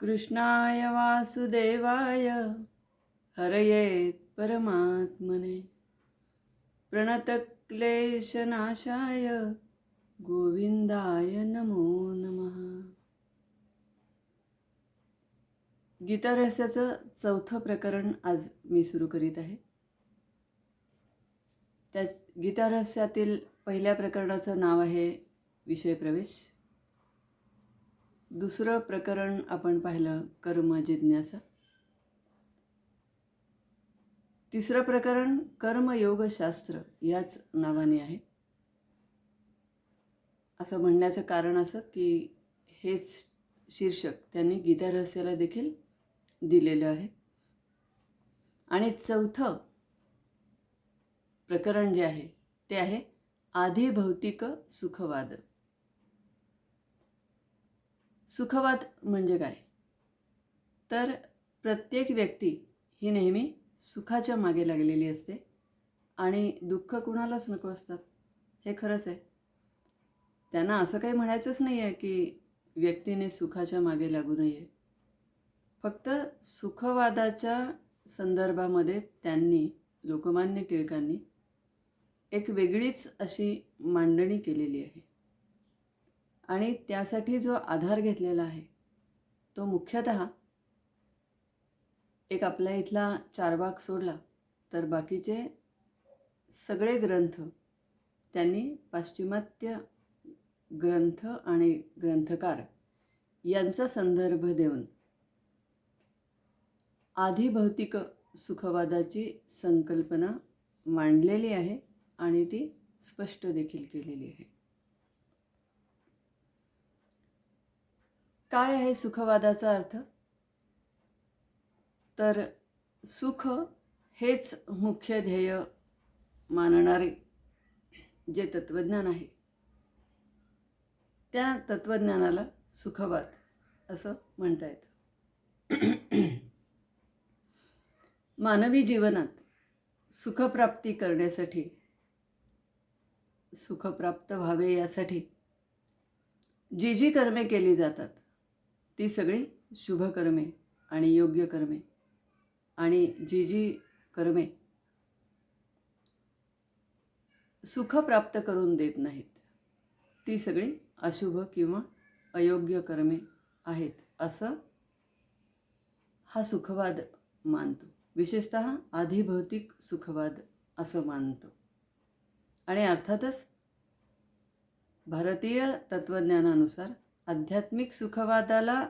कृष्णाय वासुदेवाय हरये परमात्मने प्रणतक्लेशनाशाय गोविंदाय नमो नमः. गीतारहस्याचं चौथं प्रकरण आज मी सुरू करीत आहे. त्या गीतारहस्यातील पहिल्या प्रकरणाचं नाव आहे विषय प्रवेश. दुसरं प्रकरण आपण पाहिलं कर्म जिज्ञासा. तिसरं प्रकरण कर्मयोगशास्त्र याच नावाने आहे. असं म्हणण्याचं कारण असं की हेच शीर्षक त्यांनी गीतारहस्याला देखील दिलेलं आहे. आणि चौथं प्रकरण जे आहे ते आहे आधिभौतिक सुखवाद. सुखवाद म्हणजे काय? तर प्रत्येक व्यक्ती ही नेहमी सुखाच्या मागे लागलेली असते आणि दुःख कुणालाच नको असतात. हे खरंच आहे. त्यांना असं काही म्हणायचंच नाही आहे की व्यक्तीने सुखाच्या मागे लागू नये. फक्त सुखवादाच्या संदर्भामध्ये त्यांनी लोकमान्य टिळकांनी एक वेगळीच अशी मांडणी केलेली आहे. आणि त्यासाठी जो आधार घेतलेला आहे तो मुख्यतः एक आपल्या इथला चारबाग सोडला तर बाकीचे सगळे ग्रंथ त्यांनी पाश्चिमात्य ग्रंथ आणि ग्रंथकार यांचा संदर्भ देऊन आधिभौतिक सुखवादाची संकल्पना मांडलेली आहे आणि ती स्पष्ट देखील केलेली आहे. काय आहे सुखवादाचा अर्थ? तर सुख हेच मुख्य ध्येय मानणारे जे तत्त्वज्ञान आहे त्या तत्त्वज्ञानाला सुखवाद असं म्हणता येतं. मानवी जीवनात सुखप्राप्ती करण्यासाठी, सुखप्राप्त व्हावे यासाठी जी जी कर्मे केली जातात ती सगळी शुभकर्मे आणि योग्य कर्मे, आणि जी जी कर्मे सुख प्राप्त करून देत नाहीत ती सगळी अशुभ किंवा अयोग्य कर्मे आहेत असं हा सुखवाद मानतो. विशेषतः आधिभौतिक सुखवाद असं मानतो. आणि अर्थातच भारतीय तत्त्वज्ञानानुसार आध्यात्मिक सुखवादाला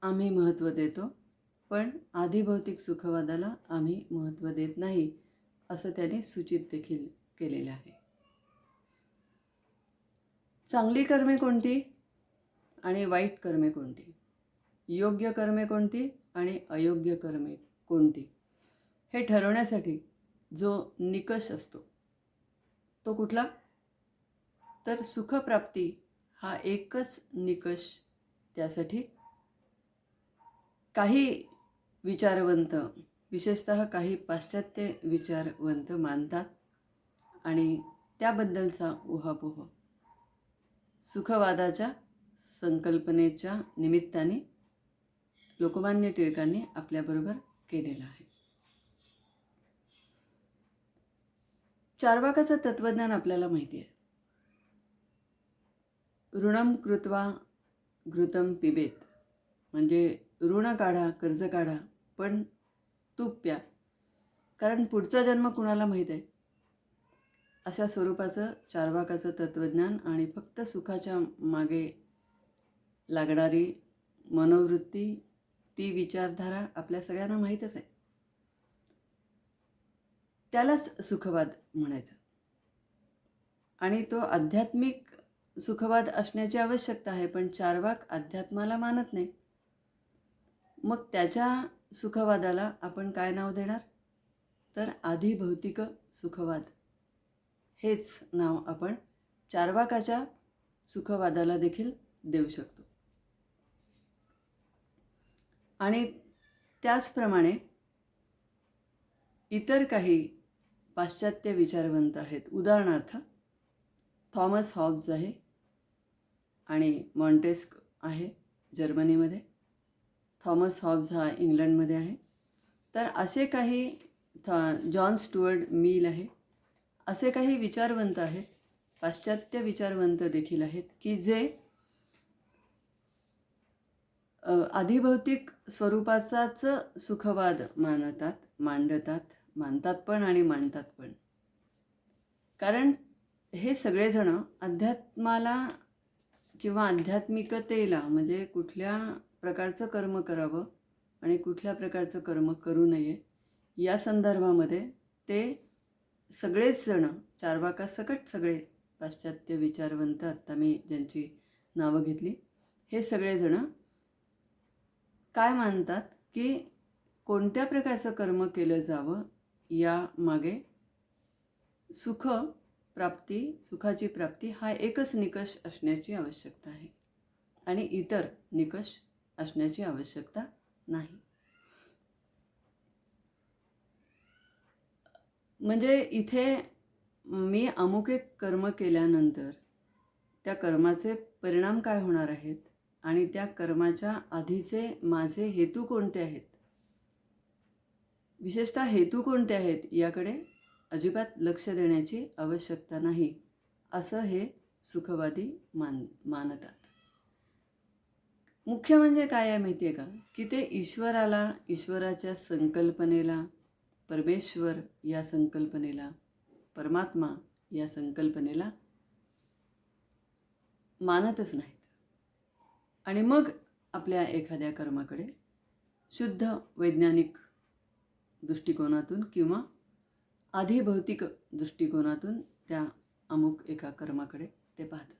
आम्ही महत्त्व देतो, पण आधिभौतिक सुखवादाला आम्ही महत्त्व देत नाही असं त्यांनी सूचित देखील केलेलं आहे. चांगली कर्मे कोणती आणि वाईट कर्मे कोणती, योग्य कर्मे कोणती आणि अयोग्य कर्मे कोणती, हे ठरवण्यासाठी जो निकष असतो तो कुठला? तर सुखप्राप्ती हा एकच निकष त्यासाठी काही विचारवंत, विशेषतः काही पाश्चात्य विचारवंत मानतात. आणि त्याबद्दलचा उहापोह सुखवादाच्या संकल्पनेच्या निमित्ताने लोकमान्य टिळकांनी आपल्याबरोबर केलेला आहे. चार्वाकाचं तत्त्वज्ञान आपल्याला माहिती आहे. ऋणम कृत्वा घृतम पिबेत, म्हणजे ऋण काढा, कर्ज काढा, पण तूप प्या, कारण पुढचा जन्म कुणाला माहीत आहे. अशा स्वरूपाचं चार्वाकाचं तत्त्वज्ञान आणि फक्त सुखाच्या मागे लागणारी मनोवृत्ती, ती विचारधारा आपल्या सगळ्यांना माहीतच आहे. त्यालाच सुखवाद म्हणायचं. आणि तो आध्यात्मिक सुखवाद असण्याची आवश्यकता आहे, पण चार्वाक अध्यात्माला मानत नाही. मग त्याच्या सुखवादाला आपण काय नाव देणार? तर आधिभौतिक सुखवाद हेच नाव आपण चार्वाकाच्या सुखवादाला देखील देऊ शकतो. आणि त्याचप्रमाणे इतर काही पाश्चात्य विचारवंत आहेत. उदाहरणार्थ थॉमस हॉब्ज आहे आणि मॉन्टेस्क आहे जर्मनीमध्ये. थॉमस हॉब्स हा इंग्लंडमध्ये आहे. तर असे काही जॉन स्टुअर्ट मिल आहे, असे काही विचारवंत आहेत, पाश्चात्य विचारवंत देखील आहेत, की जे अधिभौतिक स्वरूपाचाच सुखवाद मानतात पण आणि मांडतात पण. कारण हे सगळेजण अध्यात्माला किंवा आध्यात्मिकतेला म्हणजे कुठल्या प्रकारचं कर्म करावं आणि कुठल्या प्रकारचं कर्म करू नये या संदर्भामध्ये ते सगळेच जण चार्वाकासकट सगळे पाश्चात्य विचारवंत, आत्ता मी ज्यांची नावं घेतली, हे सगळेजण काय मानतात की कोणत्या प्रकारचं कर्म केलं जावं या मागे सुखाची प्राप्ती हा एकच निकष असण्याची आवश्यकता आहे आणि इतर निकष असण्याची आवश्यकता नाही. म्हणजे इथे मी अमुक एक कर्म केल्यानंतर त्या कर्माचे परिणाम काय होणार आहेत आणि त्या कर्माच्या आधीचे माझे हेतू कोणते आहेत, विशेषतः हेतू कोणते आहेत याकडे अजिबात लक्ष देण्याची आवश्यकता नाही, असं हे सुखवादी मानतात. मुख्य म्हणजे काय आहे माहिती आहे का, की ते ईश्वराच्या संकल्पनेला, परमेश्वर या संकल्पनेला, परमात्मा या संकल्पनेला मानतच नाहीत. आणि मग आपल्या एखाद्या कर्माकडे शुद्ध वैज्ञानिक दृष्टिकोनातून किंवा अधिभौतिक दृष्टिकोनातून त्या अमुक एका कर्माकडे ते पाहतात.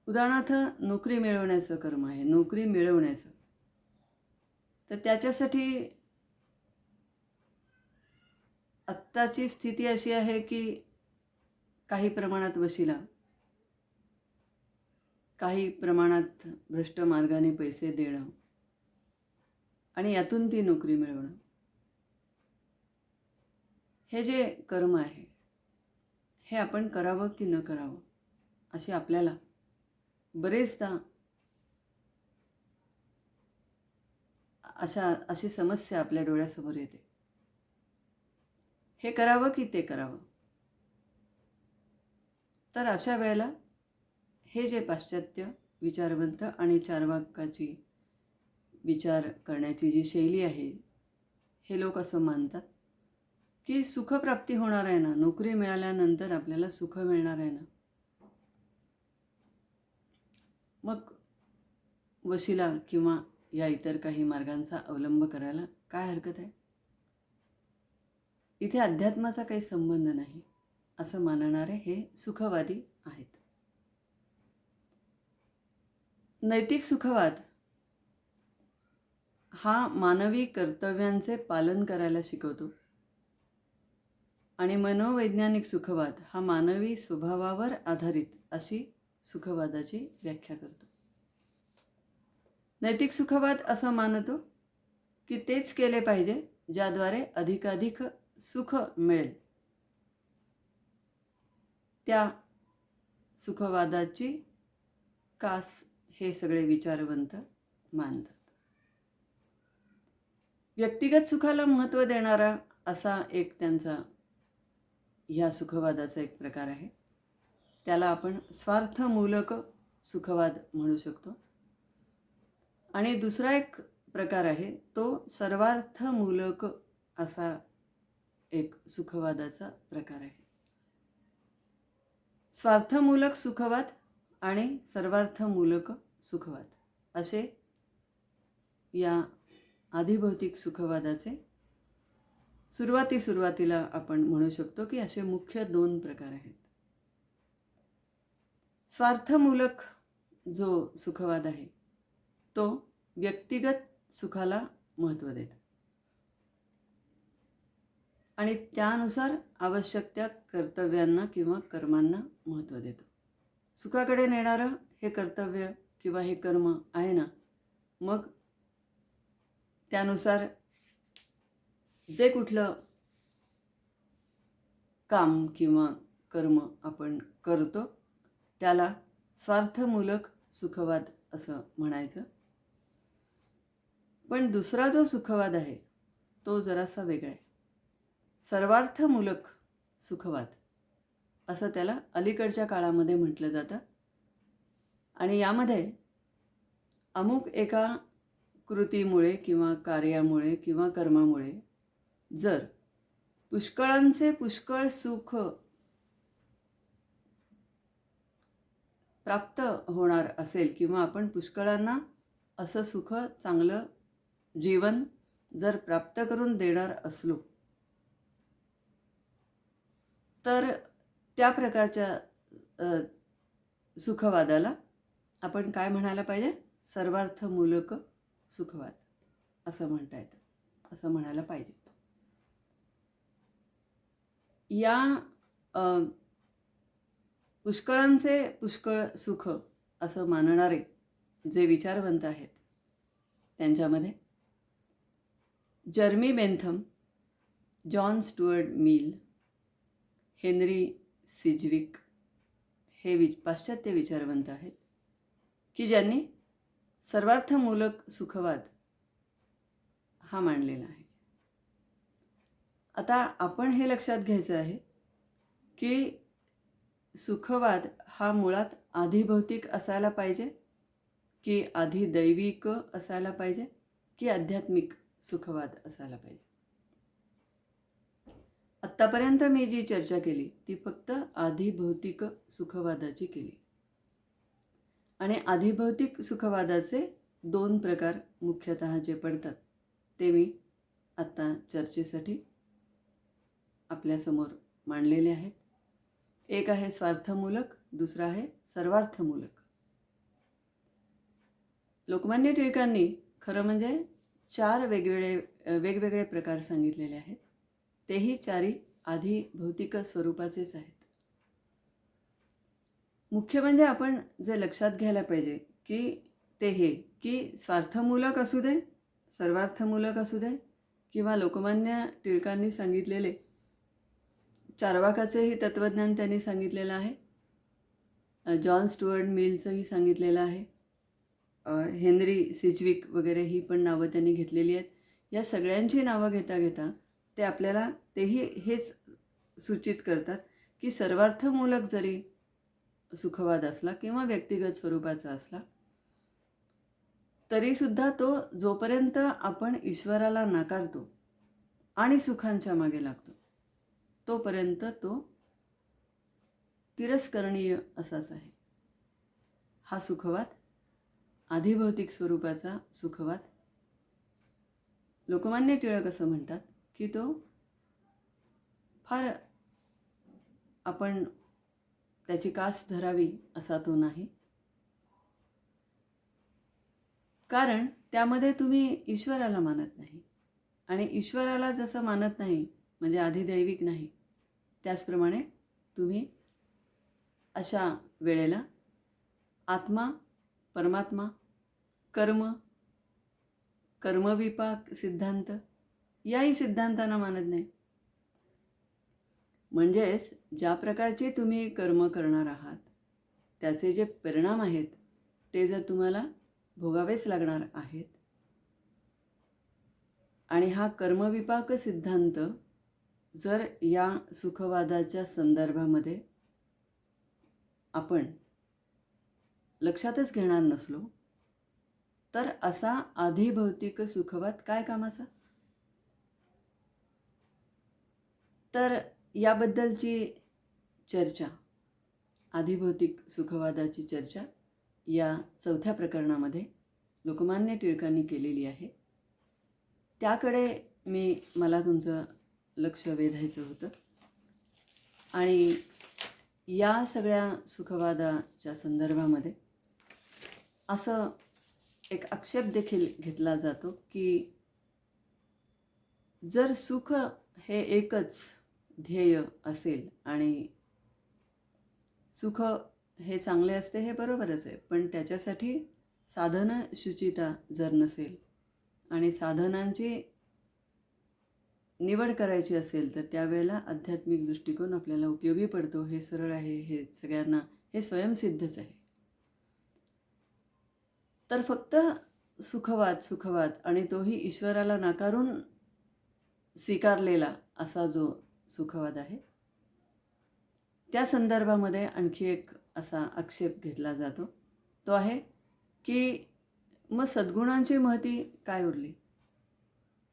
उदाहरणार्थ नोकरी मिळवण्याचं कर्म आहे, नोकरी मिळवण्याचं, तर त्याच्यासाठी आत्ताची स्थिती अशी आहे की काही प्रमाणात वशिला, काही प्रमाणात भ्रष्ट मार्गाने पैसे देणं आणि यातून ती नोकरी मिळवणं, हे जे कर्म आहे हे आपण करावं की न करावं अशी आपल्याला बरेचदा अशी समस्या आपल्या डोळ्यासमोर येते. हे करावं की ते करावं. तर अशा वेळेला हे जे पाश्चात्य विचारवंत आणि चार्वाकाची विचार करण्याची जी शैली आहे, हे लोक असं मानतात की सुखप्राप्ती होणार आहे ना, नोकरी मिळाल्यानंतर आपल्याला सुख मिळणार आहे ना, मग वशिला किंवा या इतर काही मार्गांचा अवलंब करायला काय हरकत आहे. इथे अध्यात्माचा काही संबंध नाही असं मानणारे हे सुखवादी आहेत. नैतिक सुखवाद हा मानवी कर्तव्यांचे पालन करायला शिकवतो आणि मनोवैज्ञानिक सुखवाद हा मानवी स्वभावावर आधारित अशी सुखवादाची व्याख्या करतो. नैतिक सुखवाद असं मानतो की तेच केले पाहिजे ज्याद्वारे अधिकाधिक सुख मिळेल. त्या सुखवादाची कास हे सगळे विचारवंत मानतात. व्यक्तिगत सुखाला महत्त्व देणारा असा एक त्यांचा ह्या सुखवादाचा एक प्रकार आहे. त्याला आपण स्वार्थमूलक सुखवाद म्हणू शकतो. आणि दुसरा एक प्रकार आहे तो सर्वार्थमूलक असा एक सुखवादाचा प्रकार आहे. स्वार्थमूलक सुखवाद आणि सर्वार्थमूलक सुखवाद असे या अधिभौतिक सुखवादाचे सुरुवातीला आपण म्हणू शकतो की असे मुख्य 2 प्रकार आहेत. स्वार्थमूलक जो सुखवाद आहे तो व्यक्तिगत सुखाला महत्त्व देतो आणि त्यानुसार आवश्यक त्या कर्तव्यांना किंवा कर्मांना महत्त्व देतो. सुखाकडे नेणारं हे कर्तव्य किंवा हे कर्म आहे ना, मग त्यानुसार जे कुठलं काम किंवा कर्म आपण करतो त्याला स्वार्थमूलक सुखवाद असं म्हणायचं. पण दुसरा जो सुखवाद आहे तो जरासा वेगळा आहे. सर्वार्थमूलक सुखवाद असं त्याला अलीकडच्या काळामध्ये म्हटलं जातं. आणि यामध्ये अमुक एका कृतीमुळे किंवा कार्यामुळे किंवा कर्मामुळे जर पुष्कळांचे पुष्कळ सुख प्राप्त होणार असेल किंवा आपण पुष्कळांना असं सुख, चांगलं जीवन जर प्राप्त करून देणार असलो, तर त्या प्रकारच्या अ, सुखवादाला आपण काय म्हणायला पाहिजे? सर्वार्थमूलक सुखवाद असं म्हणता येतं, असं म्हणायला पाहिजे. या अ, पुष्कळांचे पुष्कळ सुख असं मानणारे जे विचारवंत आहेत, त्यांच्यामध्ये Jeremy Bentham, John Stuart Mill, Henry Sidgwick हे पाश्चात्य विचारवंत आहेत की ज्यांनी सर्वार्थमूलक सुखवाद हा मांडलेला आहे. आता आपण हे लक्षात घ्यायचं आहे की सुखवाद हा मुळात आधिभौतिक असायला पाहिजे की आधिदैविक असायला पाहिजे की आध्यात्मिक सुखवाद असायला पाहिजे. आत्तापर्यंत मी जी चर्चा केली ती फक्त आधिभौतिक सुखवादाची केली. आणि आधिभौतिक सुखवादाचे 2 प्रकार मुख्यतः जे पडतात ते मी आत्ता चर्चेसाठी आपल्यासमोर मांडलेले आहेत. एक आहे स्वार्थमूलक, दुसरा आहे सर्वार्थमूलक. लोकमान्य टिळकांनी खरं म्हणजे 4 वेगवेगळे प्रकार सांगितलेले आहेत. तेही 4ही आधिभौतिक स्वरूपाचेच आहेत. मुख्य म्हणजे आपण जे लक्षात घ्यायला पाहिजे की ते हे की स्वार्थमूलक असू दे, सर्वार्थमूलक असू दे किंवा लोकमान्य टिळकांनी सांगितलेले चार्वाकाचेही तत्त्वज्ञान त्यांनी सांगितलेलं आहे. जॉन स्टुअर्ट मिलचंही सांगितलेलं आहे. हेनरी सिजविक वगैरे ही पण नावं त्यांनी घेतलेली आहेत. या सगळ्यांची नावं घेता घेता ते आपल्याला तेही हेच सूचित करतात की सर्वार्थमूलक जरी सुखवाद असला किंवा व्यक्तिगत स्वरूपाचा असला तरीसुद्धा तो जोपर्यंत आपण ईश्वराला नाकारतो आणि सुखांच्या मागे लागतो तोपर्यंत तो तिरस्करणीय असाच आहे. हा सुखवाद, आधिभौतिक स्वरूपाचा सुखवाद, लोकमान्य टिळक असं म्हणतात की तो फार आपण त्याची कास धरावी असा तो नाही. कारण त्यामध्ये तुम्ही ईश्वराला मानत नाही आणि ईश्वराला जसं मानत नाही म्हणजे आधिदैविक नाही, त्याचप्रमाणे तुम्ही अशा वेळेला आत्मा, परमात्मा, कर्म, कर्मविपाक सिद्धांत याही सिद्धांतांना मानत नाही. म्हणजेच ज्या प्रकारचे तुम्ही कर्म करणार आहात त्याचे जे परिणाम आहेत ते जर तुम्हाला भोगावेच लागणार आहेत आणि हा कर्मविपाक सिद्धांत जर या सुखवादाच्या संदर्भामध्ये आपण लक्षातच घेणार नसलो तर असा आधिभौतिक सुखवाद काय कामाचा? तर याबद्दलची चर्चा, आधिभौतिक सुखवादाची चर्चा या 4थ्या प्रकरणामध्ये लोकमान्य टिळकांनी केलेली आहे. त्याकडे मला तुमचं लक्ष वेधायचं होतं. आणि या सगळ्या सुखवादाच्या संदर्भामध्ये असं एक आक्षेप देखील घेतला जातो की जर सुख हे एकच ध्येय असेल आणि सुख हे चांगले असते हे बरोबरच आहे, पण त्याच्यासाठी साधन शुचिता जर नसेल आणि साधनांची निवड करायची असेल तर त्यावेळेला आध्यात्मिक दृष्टिकोन आपल्याला उपयोगी पडतो. हे सरळ आहे, हे सगळ्यांना हे स्वयंसिद्धच आहे. तर फक्त सुखवाद सुखवाद आणि तोही ईश्वराला नाकारून स्वीकारलेला असा जो सुखवाद आहे, त्या संदर्भामध्ये आणखी एक असा आक्षेप घेतला जातो. तो आहे की मग सद्गुणांची महती काय उरली?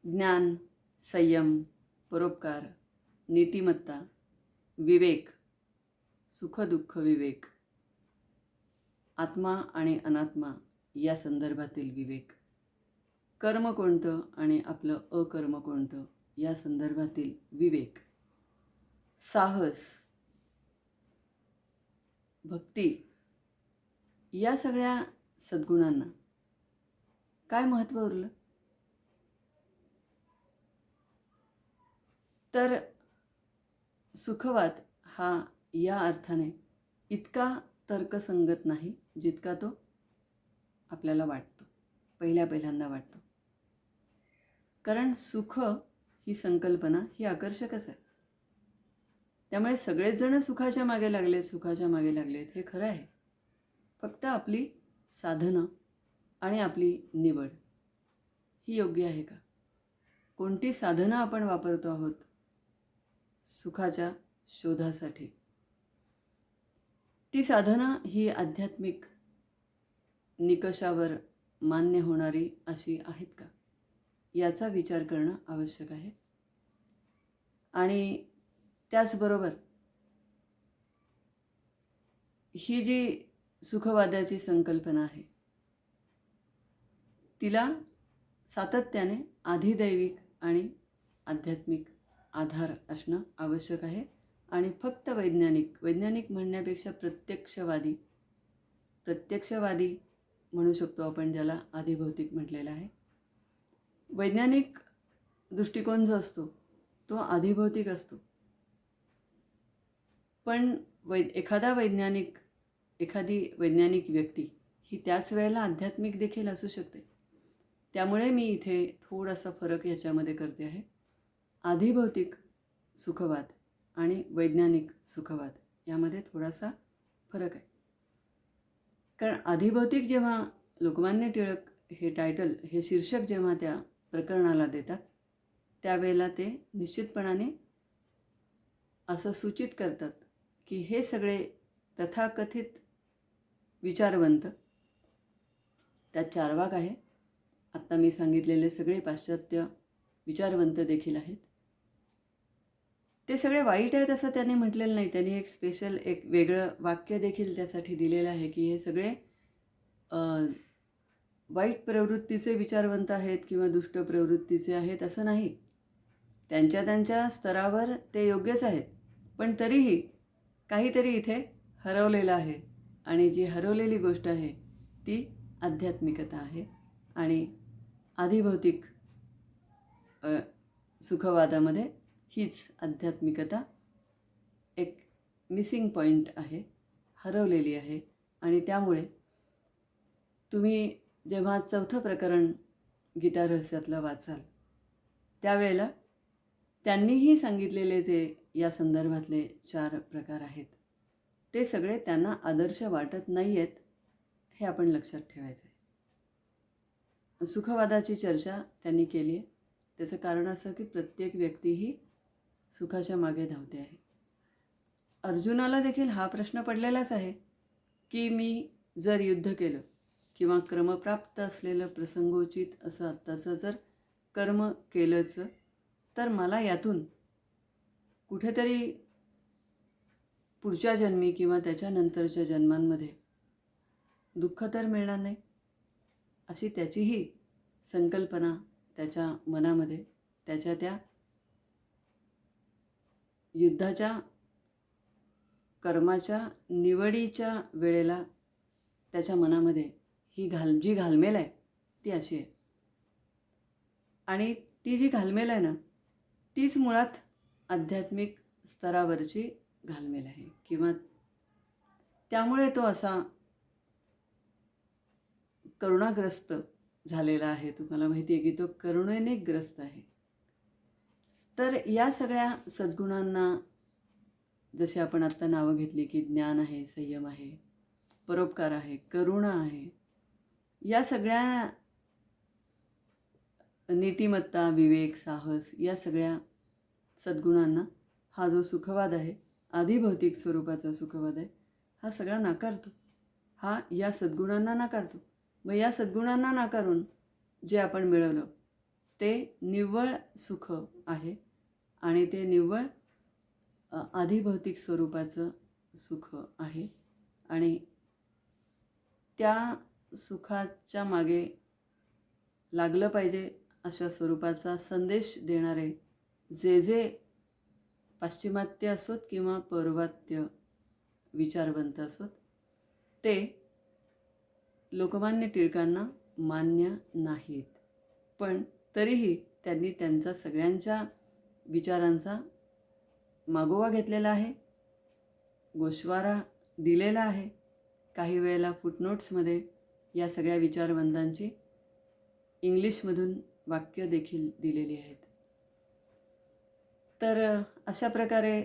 ज्ञान, संयम, परोपकार, नीतिमत्ता, विवेक, सुख-दुःख विवेक, आत्मा आणि अनात्मा या संदर्भातील विवेक, कर्म कोणतं आणि आपलं अकर्म कोणतं या संदर्भातील विवेक, साहस, भक्ती या सगळ्या सद्गुणांना काय महत्त्व उरलं? तर सुखवाद हा या अर्थाने इतका तर्कसंगत नाही जितका तो आपल्याला वाटतो, पहिल्यांदा वाटतो. कारण सुख ही संकल्पना ही आकर्षकच आहे. त्यामुळे सगळेच जण सुखाच्या मागे लागलेत हे खरं आहे. फक्त आपली साधनं आणि आपली निवड ही योग्य आहे का? कोणती साधनं आपण वापरतो आहोत सुखाच्या शोधासाठी? ती साधनं ही आध्यात्मिक निकषावर मान्य होणारी अशी आहेत का, याचा विचार करणं आवश्यक आहे. आणि त्याचबरोबर ही जी सुखवादाची संकल्पना आहे, तिला सातत्याने आधिदैविक आणि आध्यात्मिक आधार असणं आवश्यक आहे. आणि फक्त वैज्ञानिक म्हणण्यापेक्षा प्रत्यक्षवादी म्हणू शकतो आपण, ज्याला आधिभौतिक म्हटलेलं आहे. वैज्ञानिक दृष्टिकोन जो असतो तो आधिभौतिक असतो. पण एखादी वैज्ञानिक व्यक्ती ही त्याच वेळेला आध्यात्मिक देखील असू शकते. त्यामुळे मी इथे थोडासा फरक याच्यामध्ये करते आहे. आधिभौतिक सुखवाद आणि वैज्ञानिक सुखवाद यामध्ये थोडासा फरक आहे. कारण आधिभौतिक जेव्हा लोकमान्य टिळक हे शीर्षक जेव्हा त्या प्रकरणाला देतात, त्यावेळेला ते निश्चितपणाने असं सूचित करतात की हे सगळे तथाकथित विचारवंत, त्यात चार्वाक आहे, आत्ता मी सांगितलेले सगळे पाश्चात्य विचारवंत देखील आहेत, ते सगळे वाईट आहेत असं त्यांनी म्हटलेलं नाही. त्यांनी एक वेगळं वाक्य देखील त्यासाठी दिलेलं आहे की हे सगळे वाईट प्रवृत्तीचे विचारवंत आहेत किंवा दुष्ट प्रवृत्तीचे आहेत असं नाही. त्यांच्या स्तरावर ते योग्यच आहेत. पण तरीही काहीतरी इथे हरवलेलं आहे. आणि जी हरवलेली गोष्ट आहे ती आध्यात्मिकता आहे. आणि आधिभौतिक सुखवादामध्ये हीच आध्यात्मिकता एक मिसिंग पॉईंट आहे, हरवलेली आहे. आणि त्यामुळे तुम्ही जेव्हा 4थं प्रकरण गीता रहस्यातलं वाचाल, त्यावेळेला त्यांनीही सांगितलेले जे या संदर्भातले 4 प्रकार आहेत, ते सगळे त्यांना आदर्श वाटत नाही आहेत, हे आपण लक्षात ठेवायचं आहे. सुखवादाची चर्चा त्यांनी केली आहे. त्याचं कारण असं की प्रत्येक व्यक्ती ही सुखाच्या मागे धावते आहे. अर्जुनाला देखील हा प्रश्न पडलेलाच आहे की मी जर युद्ध केलं किंवा क्रमप्राप्त असलेलं प्रसंगोचित असं आत्ताचं जर कर्म केलंच, तर मला यातून कुठेतरी पुढच्या जन्मी किंवा त्याच्यानंतरच्या जन्मांमध्ये दुःख तर मिळणार नाही, अशी त्याचीही संकल्पना त्याच्या मनामध्ये, त्याच्या त्या युद्धाच्या कर्माच्या निवडीच्या वेळेला त्याच्या मनामध्ये ही जी घालमेल आहे ती अशी आहे. आणि ती जी घालमेल आहे ना, तीच मुळात आध्यात्मिक स्तरावरची घालमेल आहे. किंवा त्यामुळे तो असा करुणाग्रस्त झालेला आहे. तुम्हाला माहिती आहे की तो करुणेने ग्रस्त आहे. तर या सगळ्या सद्गुणांना जसे आपण आत्ता नावं घेतली की ज्ञान आहे, संयम आहे, परोपकार आहे, करुणा आहे, या सगळ्या नीतिमत्ता, विवेक, साहस या सगळ्या सद्गुणांना हा जो सुखवाद आहे, आधिभौतिक स्वरूपाचा सुखवाद आहे, हा सगळा नाकारतो. हा या सद्गुणांना नाकारतो. मग या सद्गुणांना नाकारून जे आपण मिळवलं ते निव्वळ सुख आहे आणि ते निव्वळ आधिभौतिक स्वरूपाचं सुख आहे. आणि त्या सुखाच्या मागे लागलं पाहिजे अशा स्वरूपाचा संदेश देणारे जे जे पाश्चिमात्य असोत किंवा पौर्वात्य विचारवंत असोत, ते लोकमान्य टिळकांना मान्य नाहीत. पण तरीही त्यांनी त्यांचा सगळ्यांच्या विचारांचा मागोवा घेतलेला आहे, गोषवारा दिलेला आहे. काही वेळेला फुटनोट्समध्ये या सगळ्या विचारवंतांची इंग्लिशमधून वाक्य देखील दिलेली आहेत. तर अशा प्रकारे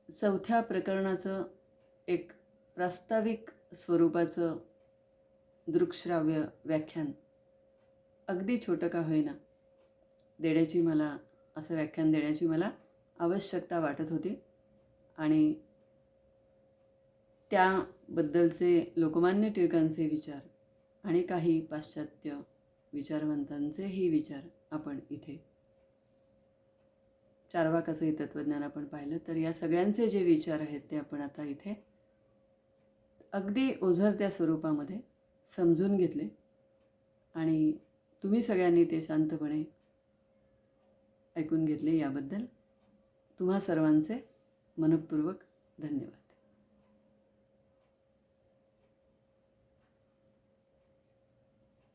चौथ्या प्रकरणाचं एक प्रास्ताविक स्वरूपाचं दृकश्राव्य व्याख्यान अगदी छोटं का होईना असं व्याख्यान देण्याची मला आवश्यकता वाटत होती. आणि त्याबद्दलचे लोकमान्य टिळकांचे विचार आणि काही पाश्चात्य विचारवंतांचेही विचार आपण इथे, चार्वाकाचंही तत्त्वज्ञान आपण पाहिलं, तर या सगळ्यांचे जे विचार आहेत ते आपण आता इथे अगदी ओझरत्या स्वरूपामध्ये समजून घेतले. आणि तुम्ही सगळ्यांनी ते शांतपणे ऐकून घेतले याबद्दल तुम्हा सर्वांचे मनःपूर्वक धन्यवाद.